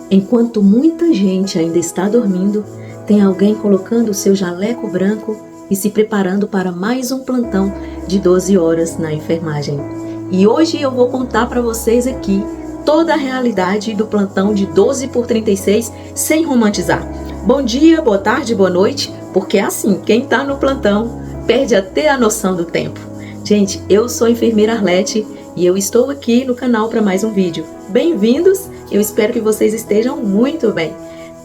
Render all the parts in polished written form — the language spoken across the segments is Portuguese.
Enquanto muita gente ainda está dormindo, tem alguém colocando o seu jaleco branco e se preparando para mais um plantão de 12 horas na enfermagem. E hoje eu vou contar para vocês aqui toda a realidade do plantão de 12 por 36 sem romantizar. Bom dia, boa tarde, boa noite, porque é assim, quem está no plantão perde até a noção do tempo. Gente, eu sou a enfermeira Arlete e eu estou aqui no canal para mais um vídeo. Bem-vindos, eu espero que vocês estejam muito bem.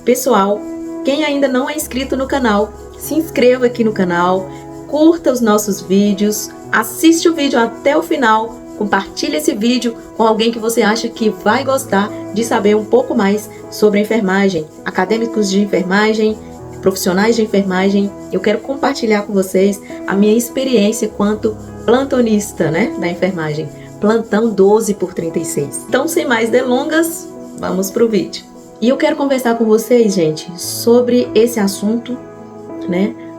Pessoal, quem ainda não é inscrito no canal, se inscreva aqui no canal, curta os nossos vídeos, assiste o vídeo até o final, compartilhe esse vídeo com alguém que você acha que vai gostar de saber um pouco mais sobre a enfermagem, acadêmicos de enfermagem, profissionais de enfermagem. Eu quero compartilhar com vocês a minha experiência quanto plantonista, da enfermagem. Plantão 12 por 36. Então, sem mais delongas, vamos pro vídeo. E eu quero conversar com vocês, gente, sobre esse assunto,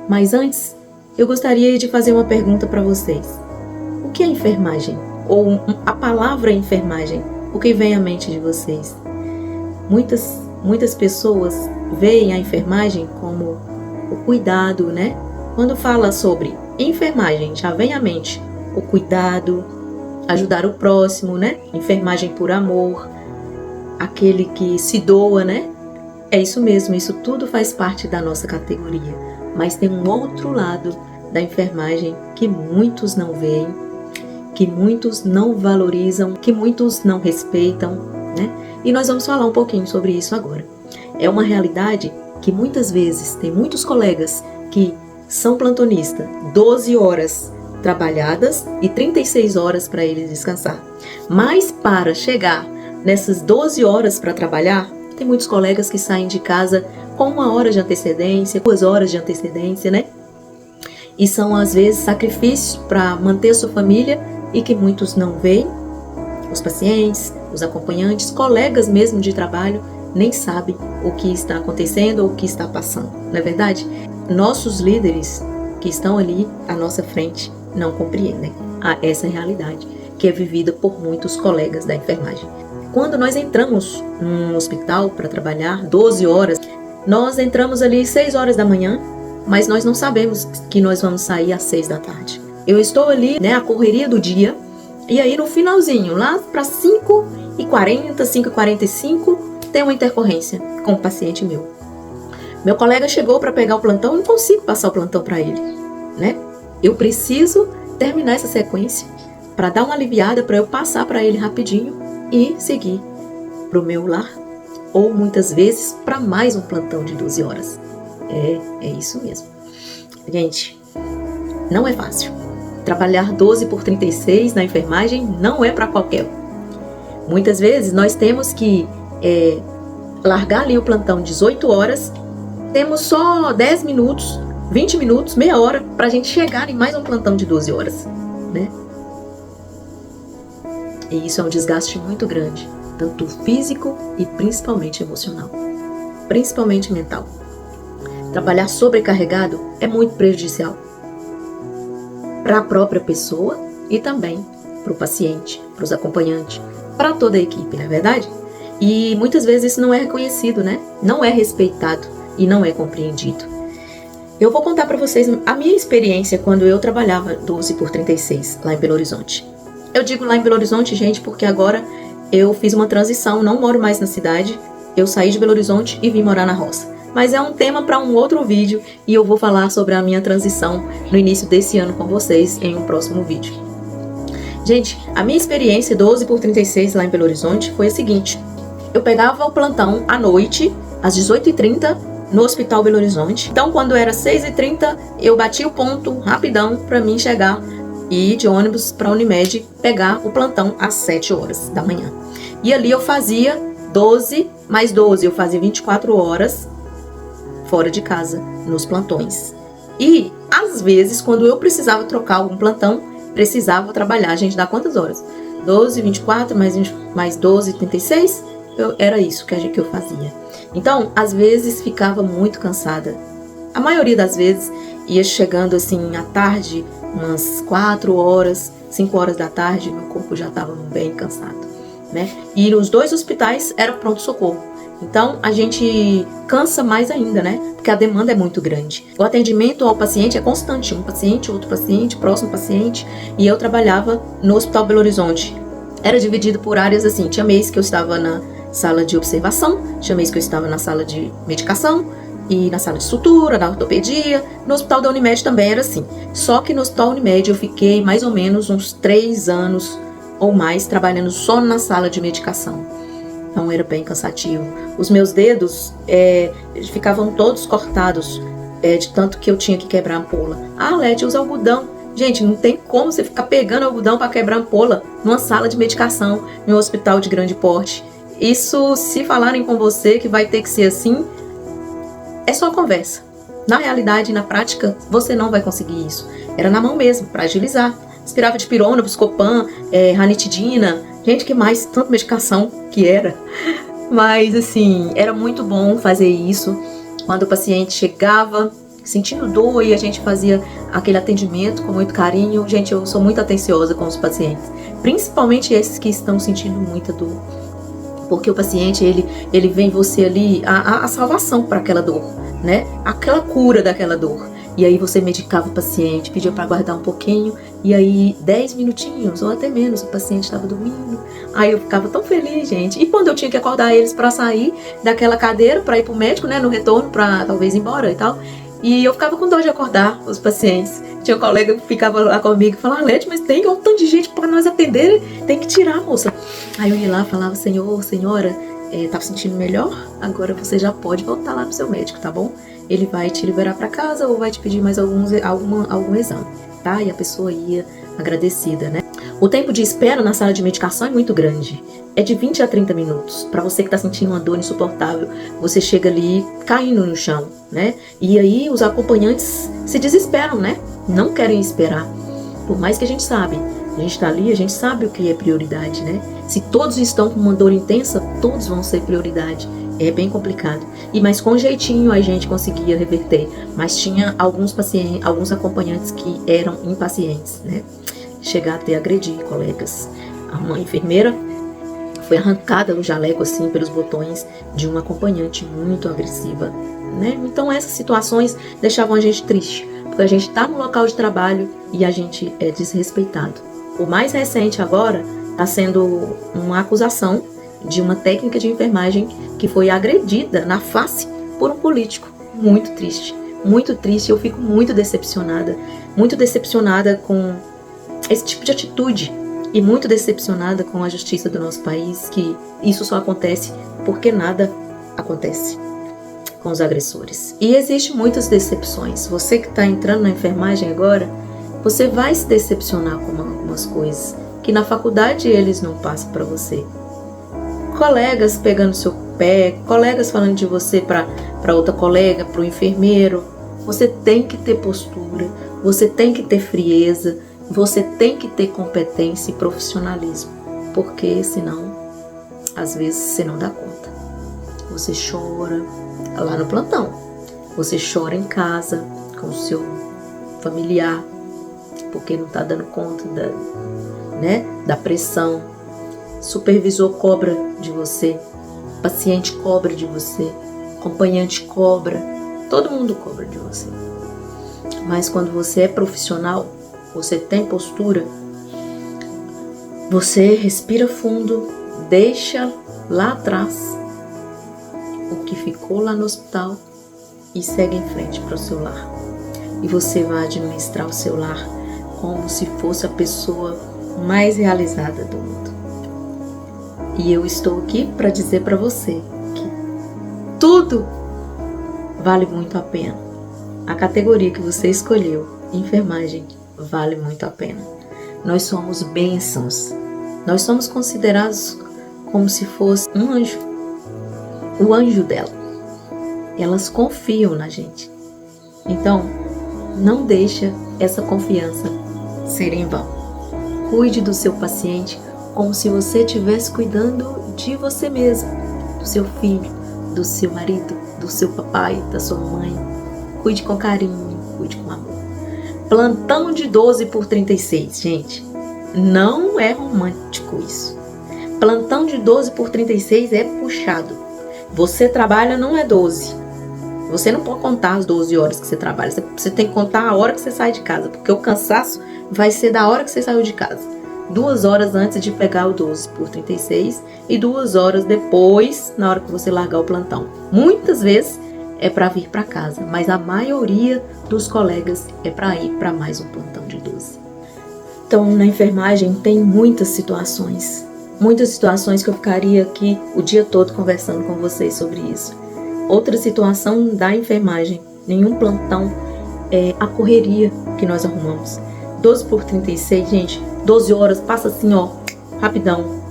Mas antes, eu gostaria de fazer uma pergunta para vocês. O que é enfermagem? Ou a palavra enfermagem? O que vem à mente de vocês? Muitas pessoas veem a enfermagem como o cuidado, Quando fala sobre enfermagem, já vem à mente o cuidado, ajudar o próximo, Enfermagem por amor, aquele que se doa, É isso mesmo, isso tudo faz parte da nossa categoria. Mas tem um outro lado da enfermagem que muitos não veem, que muitos não valorizam, que muitos não respeitam, E nós vamos falar um pouquinho sobre isso agora. É uma realidade que muitas vezes tem muitos colegas que são plantonistas, 12 horas trabalhadas e 36 horas para eles descansar. Mas para chegar nessas 12 horas para trabalhar, tem muitos colegas que saem de casa com 1 hora de antecedência, 2 horas de antecedência, E são às vezes sacrifícios para manter a sua família e que muitos não veem. Os pacientes, os acompanhantes, colegas mesmo de trabalho, nem sabem o que está acontecendo ou o que está passando, não é verdade? Nossos líderes que estão ali à nossa frente não compreendem essa realidade que é vivida por muitos colegas da enfermagem. Quando nós entramos num hospital para trabalhar 12 horas, nós entramos ali 6 horas da manhã, mas nós não sabemos que nós vamos sair às 6 da tarde. Eu estou ali, a correria do dia, e aí no finalzinho, lá para 5h40, 5h45, tem uma intercorrência com um paciente meu. Meu colega chegou para pegar o plantão, eu não consigo passar o plantão para ele, Eu preciso terminar essa sequência para dar uma aliviada, para eu passar para ele rapidinho e seguir para o meu lar, ou muitas vezes para mais um plantão de 12 horas. É isso mesmo. Gente, não é fácil. Trabalhar 12 por 36 na enfermagem não é para qualquer um. Muitas vezes nós temos que largar ali o plantão 18 horas, temos só 10 minutos, 20 minutos, meia hora para a gente chegar em mais um plantão de 12 horas, E isso é um desgaste muito grande, tanto físico e principalmente emocional, principalmente mental. Trabalhar sobrecarregado é muito prejudicial para a própria pessoa e também para o paciente, para os acompanhantes, para toda a equipe, não é verdade? E muitas vezes isso não é reconhecido, Não é respeitado e não é compreendido. Eu vou contar para vocês a minha experiência quando eu trabalhava 12 por 36 lá em Belo Horizonte. Eu digo lá em Belo Horizonte, gente, porque agora eu fiz uma transição, não moro mais na cidade, eu saí de Belo Horizonte e vim morar na roça. Mas é um tema para um outro vídeo e eu vou falar sobre a minha transição no início desse ano com vocês em um próximo vídeo. Gente, a minha experiência 12 por 36 lá em Belo Horizonte foi a seguinte. Eu pegava o plantão à noite, às 18h30, no Hospital Belo Horizonte. Então, quando era 6h30, eu batia o ponto rapidão para mim chegar e ir de ônibus para a Unimed pegar o plantão às 7 horas da manhã. E ali eu fazia 12 mais 12, eu fazia 24 horas fora de casa, nos plantões. E, às vezes, quando eu precisava trocar algum plantão, precisava trabalhar, gente, dá quantas horas? 12, 24, mais 12, 36? Era isso que eu fazia. Então, às vezes, ficava muito cansada. A maioria das vezes, ia chegando assim, à tarde, umas 4 horas, 5 horas da tarde, meu corpo já estava bem cansado, E nos 2 hospitais era pronto-socorro. Então, a gente cansa mais ainda, né? Porque a demanda é muito grande. O atendimento ao paciente é constante. Um paciente, outro paciente, próximo paciente. E eu trabalhava no Hospital Belo Horizonte. Era dividido por áreas assim. Tinha mês que eu estava na sala de observação. Tinha mês que eu estava na sala de medicação. E na sala de sutura, na ortopedia. No Hospital da Unimed também era assim. Só que no Hospital Unimed eu fiquei mais ou menos uns 3 anos ou mais trabalhando só na sala de medicação. Então era bem cansativo. Os meus dedos ficavam todos cortados de tanto que eu tinha que quebrar a ampola. Ah, Leti, usa algodão. Gente, não tem como você ficar pegando algodão para quebrar a ampola numa sala de medicação, em um hospital de grande porte. Isso, se falarem com você que vai ter que ser assim, é só conversa. Na realidade, na prática, você não vai conseguir isso. Era na mão mesmo, para agilizar. Aspirava de pirona, Buscopan, ranitidina. Gente, que mais? Tanta medicação que era. Mas, assim, era muito bom fazer isso. Quando o paciente chegava sentindo dor e a gente fazia aquele atendimento com muito carinho. Gente, eu sou muito atenciosa com os pacientes. Principalmente esses que estão sentindo muita dor. Porque o paciente, ele vem você ali, a salvação para aquela dor, né? Aquela cura daquela dor. E aí você medicava o paciente, pedia para aguardar um pouquinho, e aí 10 minutinhos ou até menos o paciente estava dormindo. Aí eu ficava tão feliz, gente. E quando eu tinha que acordar eles para sair daquela cadeira para ir pro médico, né, no retorno para talvez ir embora e tal, e eu ficava com dor de acordar os pacientes. Tinha um colega que ficava lá comigo e falava: Leti, mas tem um tanto de gente para nós atender, tem que tirar, moça. Aí eu ia lá e falava: senhor, senhora, tá se sentindo melhor? Agora você já pode voltar lá pro seu médico, tá bom? Ele vai te liberar para casa ou vai te pedir mais algum exame, tá? E a pessoa ia agradecida, né? O tempo de espera na sala de medicação é muito grande. É de 20 a 30 minutos. Para você que está sentindo uma dor insuportável, você chega ali caindo no chão, né? E aí os acompanhantes se desesperam, né? Não querem esperar. Por mais que a gente sabe, a gente está ali, a gente sabe o que é prioridade, né? Se todos estão com uma dor intensa, todos vão ser prioridade. É bem complicado. Mas com jeitinho a gente conseguia reverter. Mas tinha alguns pacientes, alguns acompanhantes que eram impacientes, né? Chegar até agredir colegas. Uma enfermeira foi arrancada no jaleco assim pelos botões de uma acompanhante muito agressiva, né? Então essas situações deixavam a gente triste, porque a gente está no local de trabalho e a gente é desrespeitado. O mais recente agora está sendo uma acusação de uma técnica de enfermagem que foi agredida na face por um político. Muito triste, muito triste. Eu fico muito decepcionada com esse tipo de atitude e muito decepcionada com a justiça do nosso país, que isso só acontece porque nada acontece com os agressores. E existem muitas decepções. Você que está entrando na enfermagem agora, você vai se decepcionar com algumas coisas que na faculdade eles não passam para você. Colegas pegando seu pé, colegas falando de você para outra colega, para o enfermeiro. Você tem que ter postura, você tem que ter frieza, você tem que ter competência e profissionalismo, porque senão, às vezes, você não dá conta. Você chora lá no plantão, você chora em casa com o seu familiar, porque não está dando conta da pressão. Supervisor cobra de você, paciente cobra de você, acompanhante cobra, todo mundo cobra de você. Mas quando você é profissional, você tem postura, você respira fundo, deixa lá atrás o que ficou lá no hospital e segue em frente para o seu lar. E você vai administrar o seu lar como se fosse a pessoa mais realizada do mundo. E eu estou aqui para dizer para você que tudo vale muito a pena. A categoria que você escolheu, enfermagem, vale muito a pena. Nós somos bênçãos. Nós somos considerados como se fosse um anjo. O anjo dela. Elas confiam na gente. Então, não deixa essa confiança ser em vão. Cuide do seu paciente como se você estivesse cuidando de você mesmo, do seu filho, do seu marido, do seu papai, da sua mãe. Cuide com carinho, cuide com amor. Plantão de 12 por 36, gente. Não é romântico isso. Plantão de 12 por 36 é puxado. Você trabalha não é 12. Você não pode contar as 12 horas que você trabalha. Você tem que contar a hora que você sai de casa, porque o cansaço vai ser da hora que você saiu de casa. 2 horas antes de pegar o 12 por 36 e 2 horas depois, na hora que você largar o plantão. Muitas vezes é para vir para casa, mas a maioria dos colegas é para ir para mais um plantão de 12. Então, na enfermagem tem muitas situações que eu ficaria aqui o dia todo conversando com vocês sobre isso. Outra situação da enfermagem, nenhum plantão, é a correria que nós arrumamos. 12 por 36, gente, 12 horas, passa assim, ó, rapidão.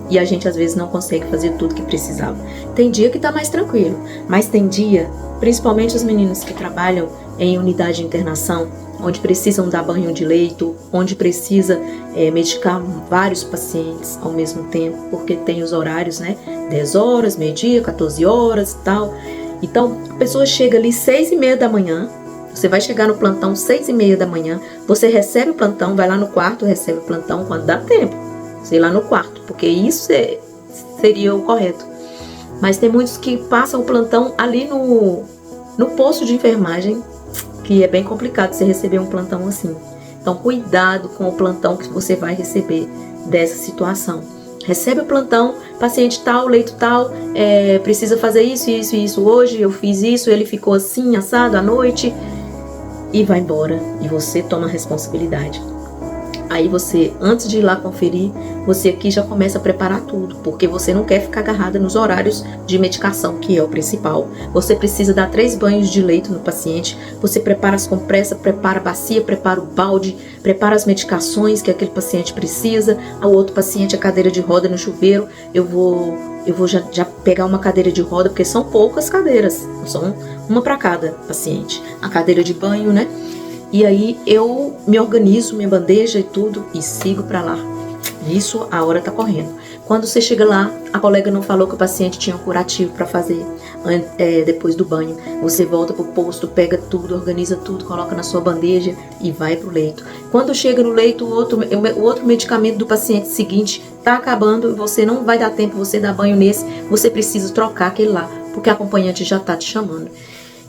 E a gente às vezes não consegue fazer tudo que precisava. Tem dia que tá mais tranquilo, mas tem dia, principalmente os meninos que trabalham em unidade de internação, onde precisam dar banho de leito, onde precisa medicar vários pacientes ao mesmo tempo, porque tem os horários, né? 10 horas, meio-dia, 14 horas e tal. Então, a pessoa chega ali 6h30 da manhã, você vai chegar no plantão 6h30 da manhã, você recebe o plantão, vai lá no quarto, recebe o plantão quando dá tempo. Sei lá no quarto, porque isso seria o correto. Mas tem muitos que passam o plantão ali no posto de enfermagem, que é bem complicado você receber um plantão assim. Então, cuidado com o plantão que você vai receber dessa situação. Recebe o plantão, paciente tal, leito tal, precisa fazer isso, isso e isso hoje, eu fiz isso, ele ficou assim, assado à noite, e vai embora. E você toma a responsabilidade. Aí você, antes de ir lá conferir, você aqui já começa a preparar tudo, porque você não quer ficar agarrada nos horários de medicação, que é o principal. Você precisa dar 3 banhos de leito no paciente, você prepara as compressas, prepara a bacia, prepara o balde, prepara as medicações que aquele paciente precisa, ao outro paciente a cadeira de roda no chuveiro. Eu vou já pegar uma cadeira de roda, porque são poucas cadeiras, são uma para cada paciente. A cadeira de banho, né? E aí eu me organizo, minha bandeja e tudo, e sigo pra lá. Isso, a hora tá correndo. Quando você chega lá, a colega não falou que o paciente tinha um curativo para fazer depois do banho. Você volta pro posto, pega tudo, organiza tudo, coloca na sua bandeja e vai pro leito. Quando chega no leito, o outro medicamento do paciente seguinte tá acabando, você não vai dar tempo, você dar banho nesse, você precisa trocar aquele lá, porque a acompanhante já tá te chamando.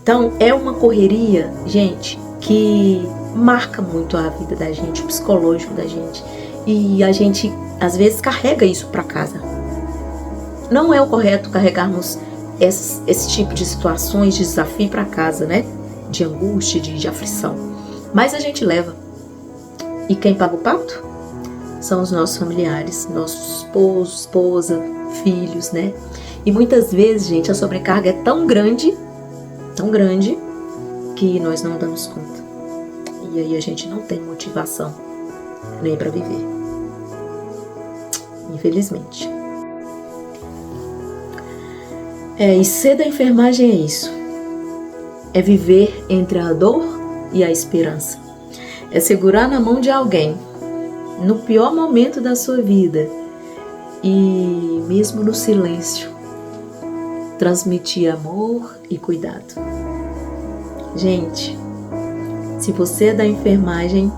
Então, é uma correria, gente, que marca muito a vida da gente, o psicológico da gente. E a gente, às vezes, carrega isso para casa. Não é o correto carregarmos esse tipo de situações, de desafio para casa, né? De angústia, de aflição. Mas a gente leva. E quem paga o pato? São os nossos familiares, nossos esposos, esposa, filhos, né? E muitas vezes, gente, a sobrecarga é tão grande, que nós não damos conta. E aí a gente não tem motivação nem para viver. Infelizmente. E ser da enfermagem é isso. É viver entre a dor e a esperança. É segurar na mão de alguém no pior momento da sua vida e, mesmo no silêncio, transmitir amor e cuidado. Gente, se você é da enfermagem,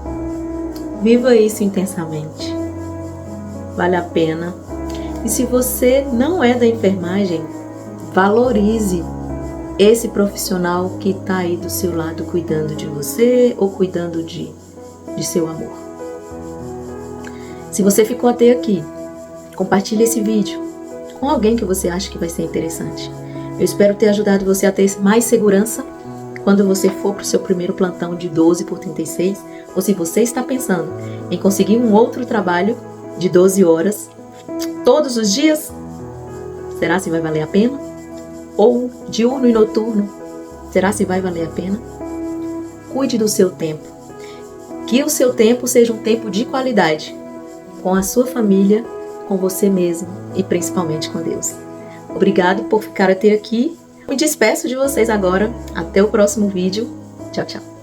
viva isso intensamente. Vale a pena. E se você não é da enfermagem, valorize esse profissional que está aí do seu lado cuidando de você ou cuidando de seu amor. Se você ficou até aqui, compartilhe esse vídeo com alguém que você acha que vai ser interessante. Eu espero ter ajudado você a ter mais segurança quando você for para o seu primeiro plantão de 12 por 36, ou se você está pensando em conseguir um outro trabalho de 12 horas todos os dias, será se vai valer a pena? Ou diurno e noturno, será se vai valer a pena? Cuide do seu tempo. Que o seu tempo seja um tempo de qualidade, com a sua família, com você mesmo e principalmente com Deus. Obrigado por ficar até aqui. Me despeço de vocês agora. Até o próximo vídeo. Tchau, tchau.